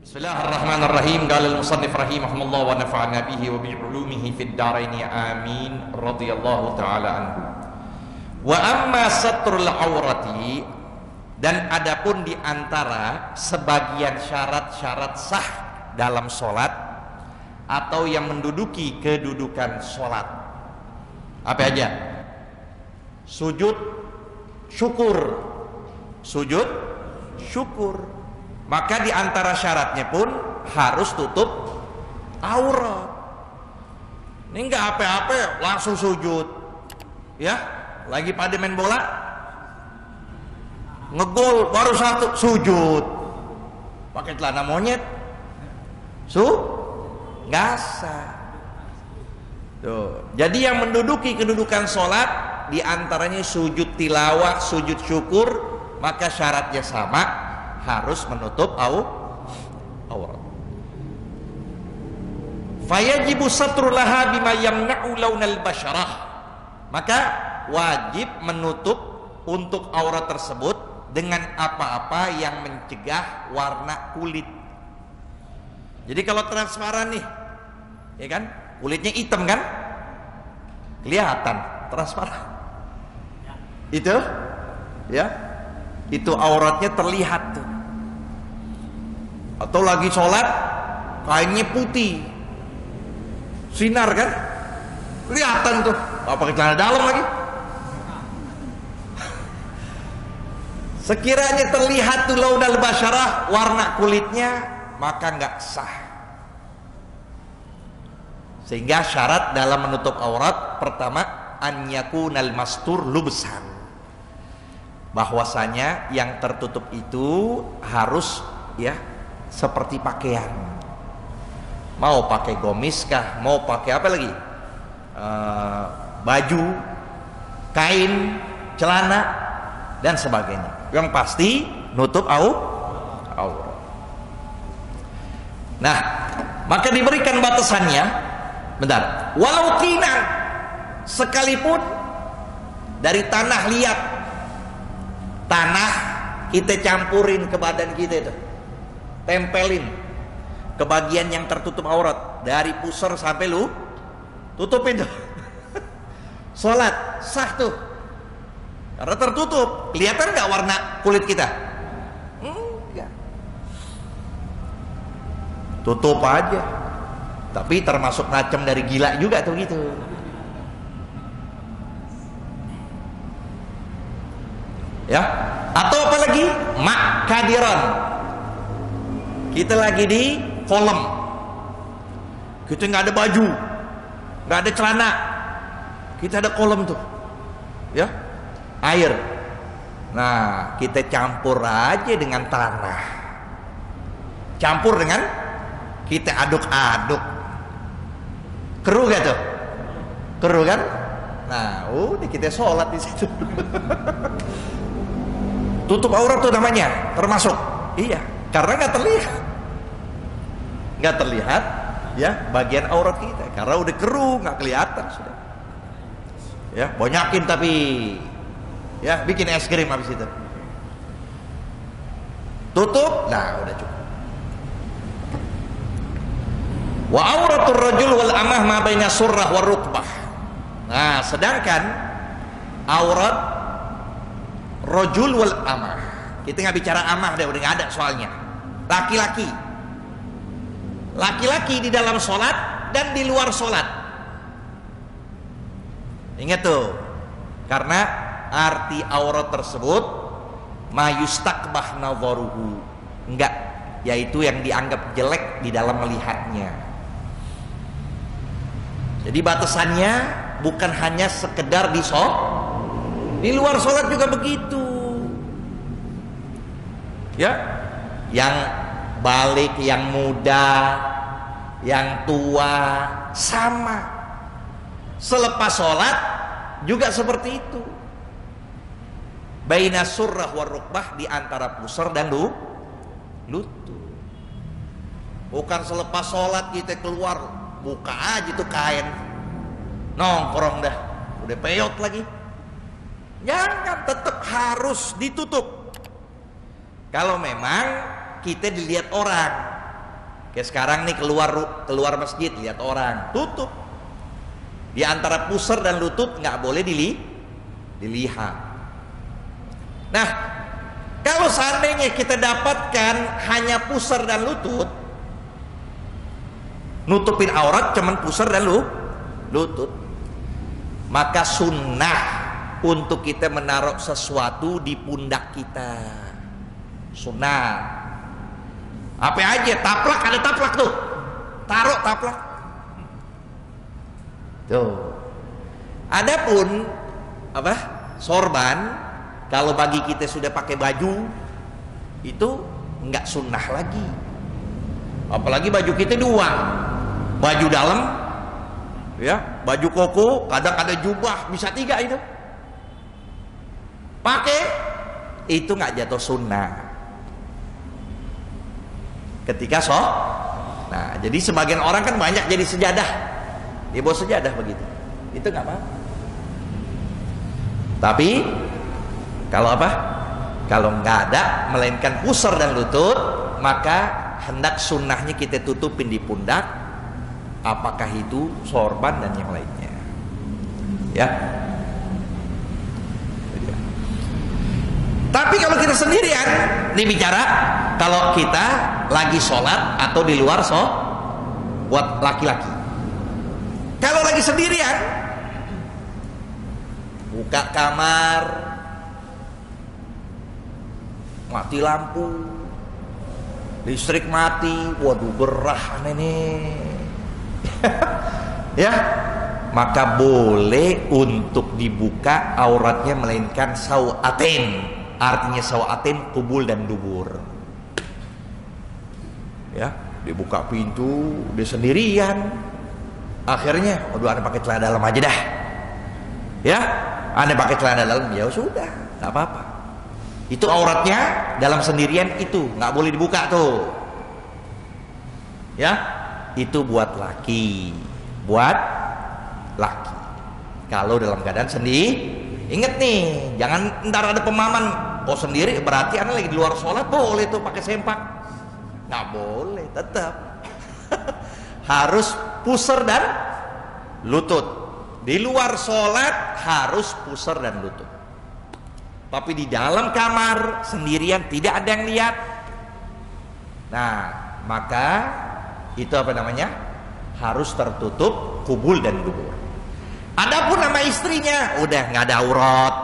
Bismillahirrahmanirrahim. Qala al-musannif rahimahullah wa nafa'ana bihi wa bi ulumihi fid dharain amin radhiyallahu taala anhu. Wa amma satrul aurati, dan adapun di antara sebagian syarat-syarat sah dalam salat atau yang menduduki kedudukan salat. Apa aja? Sujud syukur. Sujud syukur. Maka di antara syaratnya pun harus tutup aurat. Ini enggak apa-apa langsung sujud. Ya, lagi pada main bola, ngegol baru satu sujud. Pakai celana monyet. Nggak sah. Tuh. Jadi yang menduduki kedudukan sholat di antaranya sujud tilawah, sujud syukur, maka syaratnya sama, harus menutup aurat. Fayajibu satrulaha bima yamna'u launal basyarah. Maka wajib menutup untuk aurat tersebut dengan apa-apa yang mencegah warna kulit. Jadi kalau transparan nih, ya kan, kulitnya hitam kan, kelihatan transparan. Itu, ya, itu auratnya terlihat tuh. Atau lagi sholat kainnya putih, sinar kan, kelihatan tuh, apa pakai celana dalam lagi. Sekiranya terlihat tuh launal basyarah, warna kulitnya, maka nggak sah. Sehingga syarat dalam menutup aurat pertama, an yakunal mastur lubsan, bahwasanya yang tertutup itu harus, ya, seperti pakaian. Mau pakai gomis kah, mau pakai apa lagi, baju, kain, celana dan sebagainya. Yang pasti nutup aurat. Nah, maka diberikan batasannya. Bentar. Walau kinan, sekalipun dari tanah liat, tanah kita campurin ke badan kita itu, tempelin ke bagian yang tertutup aurat, dari pusar sampai lu tutupin tuh. Sholat sah tuh, karena tertutup. Kelihatan nggak warna kulit kita? Enggak. Tutup aja. Tapi termasuk macam dari gila juga tuh gitu. Ya. Atau apa lagi? Makadiran. Kita lagi di kolam. Kita nggak ada baju, nggak ada celana. Kita ada kolam tuh. Ya. Air. Nah, kita campur aja dengan tanah. Campur dengan, kita aduk-aduk. Keruh gak tuh? Keruh kan? Nah, udah kita sholat di situ. Tutup aurat tuh namanya, termasuk. Iya, karena nggak terlihat, ya, bagian aurat kita. Karena udah keruh, nggak kelihatan sudah. Ya, banyakin tapi, ya, bikin es krim habis itu. Tutup, nah udah cukup. Wa auratul rajul wal amah ma baina surrah war rukbah. Nah, sedangkan aurat rajul wal amah, kita nggak bicara amah deh, udah nggak ada soalnya. Laki-laki, laki-laki di dalam sholat dan di luar sholat. Ingat tuh, karena arti aurat tersebut mayustakbah nadharuhu, enggak, yaitu yang dianggap jelek di dalam melihatnya. Jadi batasannya bukan hanya sekedar di luar sholat juga begitu. Ya, yang balik, yang muda, yang tua, sama. Selepas sholat juga seperti itu. Baina surrah war rukbah, di antara pusar dan lutut. Bukan selepas sholat kita keluar, buka aja tuh kain, nongkrong dah, udah peyot lagi. Jangan, tetap harus ditutup. Kalau memang kita dilihat orang, Kayak sekarang nih keluar masjid lihat orang tutup. Di antara pusar dan lutut nggak boleh dilihat. Nah, kalau seandainya kita dapatkan hanya pusar dan lutut, nutupin aurat cuman pusar dan lutut, maka sunnah untuk kita menaruh sesuatu di pundak kita. Sunnah. Apa aja, taplak, ada taplak tuh, taruh taplak. Tuh. Adapun apa? Sorban, kalau bagi kita sudah pakai baju itu enggak sunnah lagi. Apalagi baju kita dua, baju dalam, ya, baju koko, kadang ada jubah, bisa 3 itu. Pakai itu nggak jatuh sunnah. Ketika nah, jadi sebagian orang kan banyak jadi sejadah, dia bawa sejadah begitu, itu nggak apa. Tapi kalau apa? Kalau nggak ada, melainkan pusar dan lutut, maka hendak sunnahnya kita tutupin di pundak, apakah itu sorban dan yang lainnya, ya. Tapi kalau kita sendirian, ini bicara kalau kita lagi sholat atau di luar buat laki-laki. Kalau lagi sendirian, buka kamar, mati lampu, listrik mati, waduh gerah nih. Ya, maka boleh untuk dibuka auratnya melainkan sawatain. Artinya sawatain kubul dan dubur. Ya, dibuka pintu, dia sendirian. Akhirnya, waduh, anda pakai celana dalam aja dah. Ya, anda pakai celana dalam, ya sudah, nggak apa-apa. Itu auratnya dalam sendirian itu nggak boleh dibuka tuh. Ya, itu buat laki, Kalau dalam keadaan sendiri, ingat nih, jangan ntar ada pemahaman, oh sendiri berarti anda lagi di luar sholat boleh tuh pakai sempak. Nggak boleh, tetap harus pusar dan lutut. Di luar sholat harus pusar dan lutut. Tapi di dalam kamar sendirian tidak ada yang lihat. Nah, maka itu apa namanya? Harus tertutup kubul dan dubur. Adapun nama istrinya udah nggak ada aurat.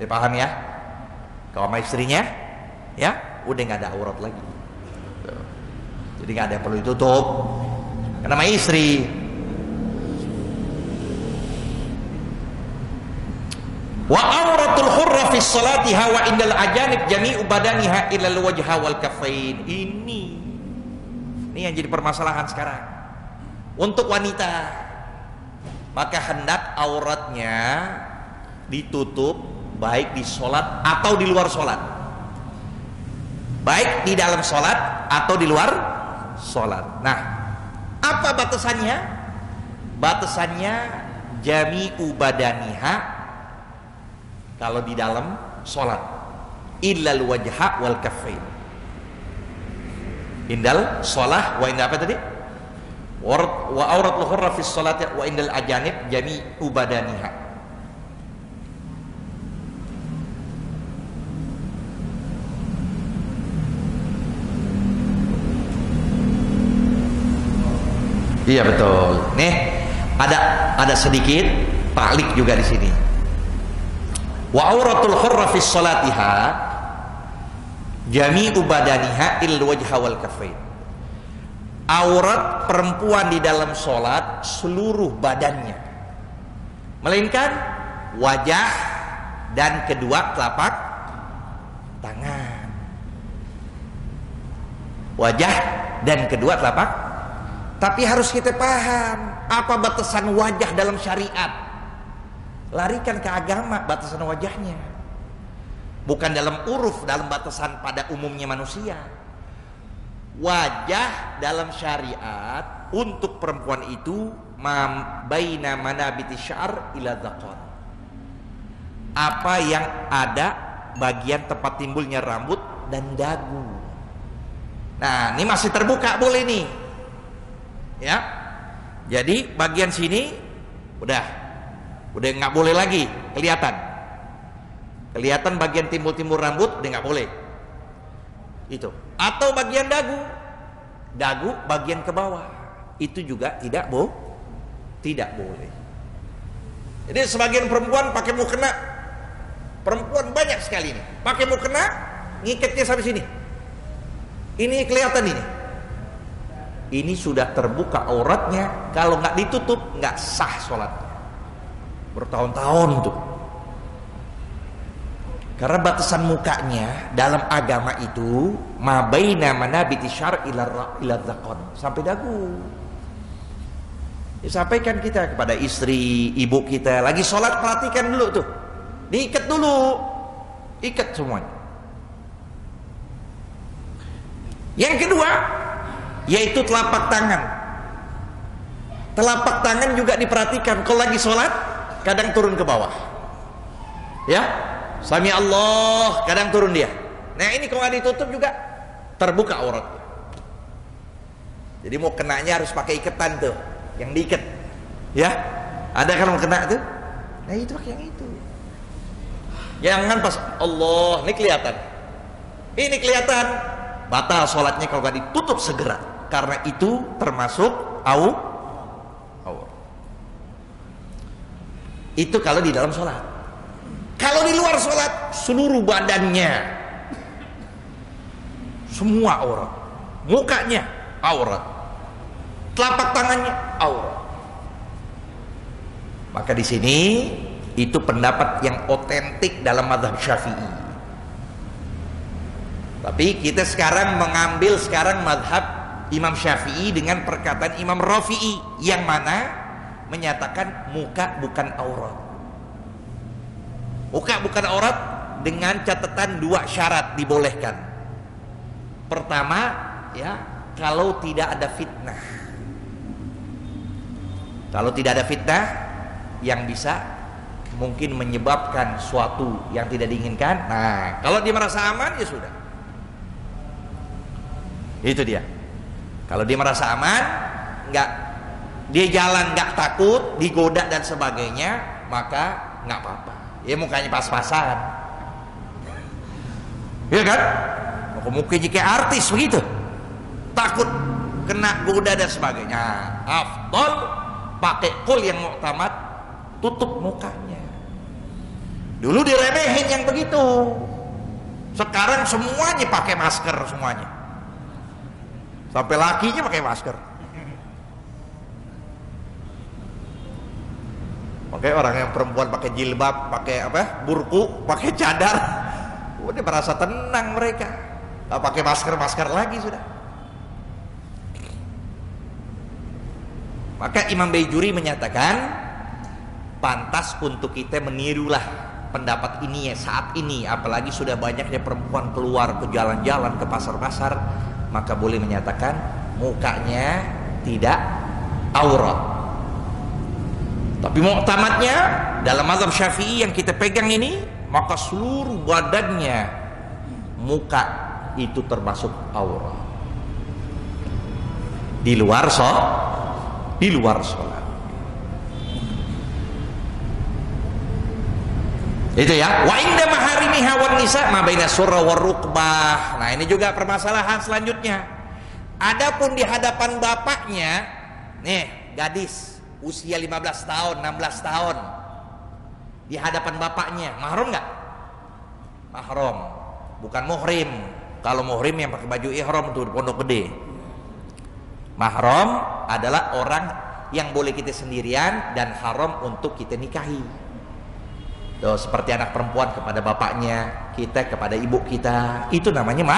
Dipaham ya? Kalau sama istrinya, ya udah nggak ada aurat lagi. Jadi nggak ada yang perlu ditutup. Nama istri. Wa auratul hurra fi sholatiha wa indal ajanib jami'u badaniha ilal wajha wal kaffain. Ini yang jadi permasalahan sekarang. Untuk wanita, maka hendak auratnya ditutup baik di sholat atau di luar sholat, baik di dalam sholat atau di luar sholat. Nah, apa batasannya? Batasannya jami'u badaniha kalau di dalam sholat, illal wajha wal kaffain. Indal sholah wa inda apa tadi? Wa auratul hurra fi sholati wa indal ajanib jami'u badaniha. Iya betul. Nih ada sedikit taklik juga di sini. Wa auratul hurra fi sholatiha jami'u badaniha il wajha wal kaffain. Aurat perempuan di dalam sholat seluruh badannya, melainkan wajah dan kedua telapak tangan. Wajah dan kedua telapak. Tapi harus kita paham apa batasan wajah dalam syariat. Larikan ke agama batasan wajahnya, bukan dalam uruf, dalam batasan pada umumnya manusia. Wajah dalam syariat untuk perempuan itu baina manabiti syar ila dzaqar. Apa yang ada bagian tempat timbulnya rambut dan dagu. Nah, ini masih terbuka boleh nih. Ya. Jadi bagian sini udah nggak boleh lagi kelihatan. Kelihatan bagian timbul-timbul rambut udah nggak boleh. Itu. Atau bagian dagu bagian ke bawah. Itu juga tidak boleh. Jadi sebagian perempuan pakai mukena, perempuan banyak sekali ini pakai mukena, ngikatnya sampai sini. Ini kelihatan ini. Ini sudah terbuka auratnya. Kalau nggak ditutup nggak sah sholatnya. Bertahun-tahun tuh. Karena batasan mukanya dalam agama itu mabaina manabiti syar' ila dzaqon, sampai dagu. Disampaikan kita kepada istri, ibu kita lagi sholat, perhatikan dulu tuh, diikat dulu, ikat semuanya. Yang kedua yaitu telapak tangan. Telapak tangan juga diperhatikan. Kalau lagi sholat kadang turun ke bawah, ya, Sami Allah, kadang turun dia. Nah ini kalau nggak ditutup juga terbuka auratnya. Jadi mau kenanya harus pakai ikatan tuh, yang diikat, ya. Ada kan mau kena tuh, nah itu pakai yang itu. Jangan pas Allah, ini kelihatan, batal sholatnya kalau nggak ditutup segera, karena itu termasuk aurat. Itu kalau di dalam sholat. Kalau di luar sholat, seluruh badannya semua aurat, mukanya aurat, telapak tangannya aurat. Maka di sini itu pendapat yang otentik dalam mazhab Syafi'i. Tapi kita sekarang mengambil mazhab Imam Syafi'i dengan perkataan Imam Rafi'i yang mana menyatakan muka bukan aurat. Muka bukan aurat dengan catatan 2 syarat dibolehkan. Pertama, ya, kalau tidak ada fitnah. Kalau tidak ada fitnah yang bisa mungkin menyebabkan suatu yang tidak diinginkan. Nah, kalau dia merasa aman ya sudah. Itu dia. Kalau dia merasa aman, dia jalan nggak takut digoda dan sebagainya, maka nggak apa-apa. Ya mukanya pas-pasan, ya kan? Mukanya kayak artis begitu, takut kena goda dan sebagainya. Afdol pakai kul yang muktamad, tutup mukanya. Dulu diremehin yang begitu, sekarang semuanya pakai masker semuanya. Sampai lakinya pakai masker. Pakai orang yang perempuan pakai jilbab, pakai burku, pakai cadar. Udah merasa tenang mereka. Gak pakai masker lagi sudah. Maka Imam Baijuri menyatakan pantas untuk kita menirulah pendapat ini ya saat ini, apalagi sudah banyaknya perempuan keluar ke jalan-jalan, ke pasar-pasar, maka boleh menyatakan mukanya tidak aurat. Tapi muktamadnya dalam mazhab Syafi'i yang kita pegang ini, maka seluruh badannya, muka itu termasuk aurat. Di luar sholat. Itu ya. Wa inda maharimiha wan nisa ma baina surra war rukbah. Nah, ini juga permasalahan selanjutnya. Adapun di hadapan bapaknya, nih, gadis usia 15 tahun, 16 tahun. Di hadapan bapaknya, mahram enggak? Mahram. Bukan muhrim. Kalau muhrim yang pakai baju ihram tuh di pondok gede. Mahram adalah orang yang boleh kita sendirian dan haram untuk kita nikahi. Tuh, seperti anak perempuan kepada bapaknya, kita kepada ibu kita, itu namanya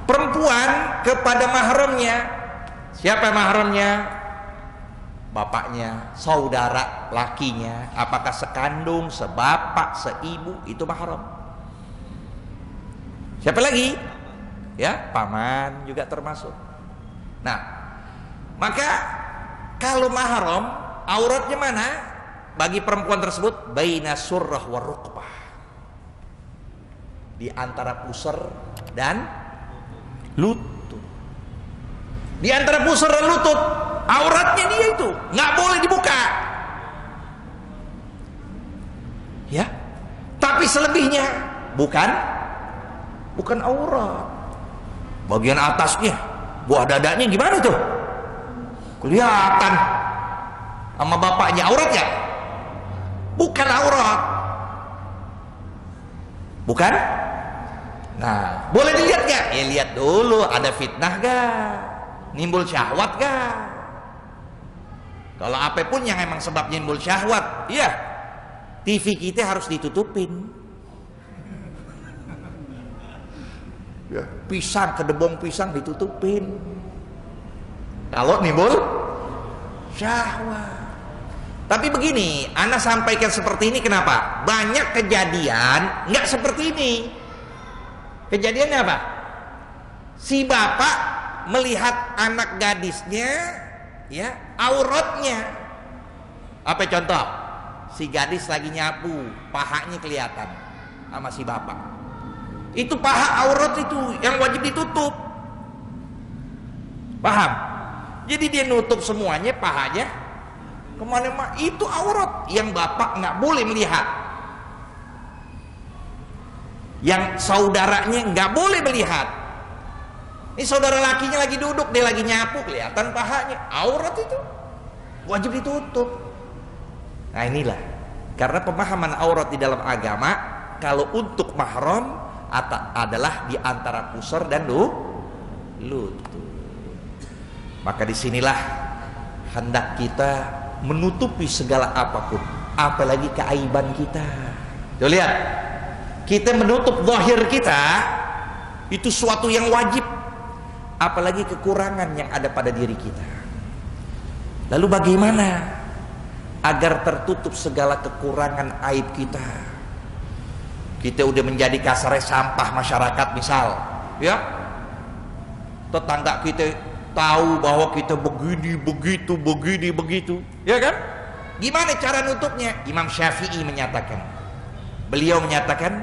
perempuan kepada mahramnya. Siapa mahramnya? Bapaknya, saudara lakinya, apakah sekandung, sebapak, seibu, itu mahram. Siapa lagi? Ya, paman juga termasuk. Nah, maka kalau mahram, auratnya mana? Bagi perempuan tersebut baina surrah war rukbah. Di antara pusar dan lutut. Di antara pusar dan lutut, auratnya dia itu nggak boleh dibuka. Ya, tapi selebihnya bukan aurat. Bagian atasnya, buah dadanya gimana tuh? Kelihatan sama bapaknya, aurat ya? Bukan aurat. Bukan? Nah, boleh dilihat gak? Ya lihat dulu, ada fitnah gak? Nimbul syahwat gak? Kalau apapun yang emang sebabnya nimbul syahwat, iya, TV kita harus ditutupin. Ya, pisang, kedebong pisang ditutupin. Kalau nimbul syahwat. Tapi begini, Ana sampaikan seperti ini kenapa? Banyak kejadian nggak seperti ini. Kejadiannya apa? Si bapak melihat anak gadisnya, ya, auratnya. Apa contoh? Si gadis lagi nyapu, pahanya kelihatan sama si bapak. Itu paha aurat itu yang wajib ditutup. Paham? Jadi dia nutup semuanya, pahanya kemana-mana, itu aurat yang bapak nggak boleh melihat, yang saudaranya nggak boleh melihat. Ini saudara lakinya lagi duduk, dia lagi nyapu, kelihatan pahanya, aurat itu wajib ditutup. Nah inilah, karena pemahaman aurat di dalam agama, kalau untuk mahram adalah di antara pusar dan lutut. Maka disinilah hendak kita menutupi segala apapun, apalagi keaiban kita. Tuh lihat, kita menutup zahir kita itu suatu yang wajib, apalagi kekurangan yang ada pada diri kita. Lalu bagaimana agar tertutup segala kekurangan aib kita? Kita udah menjadi kasarnya sampah masyarakat misal, ya, tetangga kita tahu bahwa kita begini, begitu, ya kan? Gimana cara nutupnya? Imam Syafi'i menyatakan, beliau menyatakan,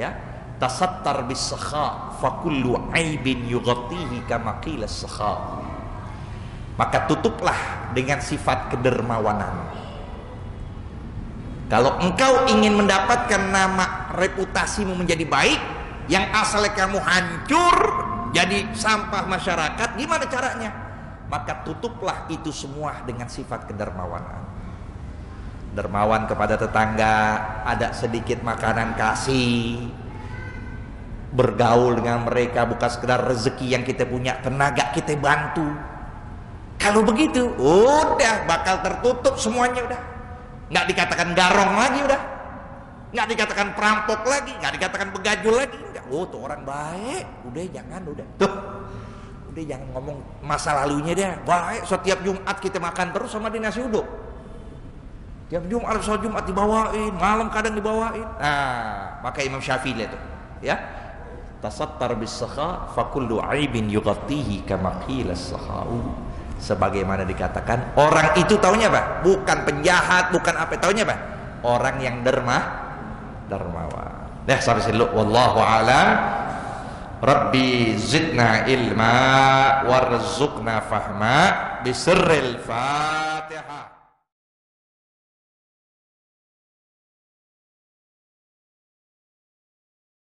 ya, tasattar bis-sakha fa kullu aibin yughatihi kama qila as-sakha. Maka tutuplah dengan sifat kedermawanan. Kalau engkau ingin mendapatkan nama reputasimu menjadi baik, yang asalnya kamu hancur jadi sampah masyarakat, gimana caranya? Maka tutuplah itu semua dengan sifat kedermawanan. Dermawan kepada tetangga, ada sedikit makanan kasih, bergaul dengan mereka, bukan sekedar rezeki yang kita punya, tenaga kita bantu. Kalau begitu, udah bakal tertutup semuanya, udah nggak dikatakan garong lagi, udah nggak dikatakan perampok lagi, nggak dikatakan begajul lagi. Oh tuh orang baik, udah jangan, udah jangan ngomong masa lalunya dia. Baik, setiap Jumat kita makan terus sama di nasi uduk. Tiap Jumat, sholat Jumat dibawain, malam kadang dibawain. Nah, maka Imam Syafi'i itu, ya, tasattar bis-sakha fa kullu aibin yughatihi kama qila as-sakha'u. Sebagaimana dikatakan, orang itu taunya apa? Bukan penjahat, bukan apa, taunya apa? Orang yang dermawan. Dah sampai sini dulu. Wallahu a'lam. Rabbi zidna ilma warzuqna fahma bisirril Fatihah.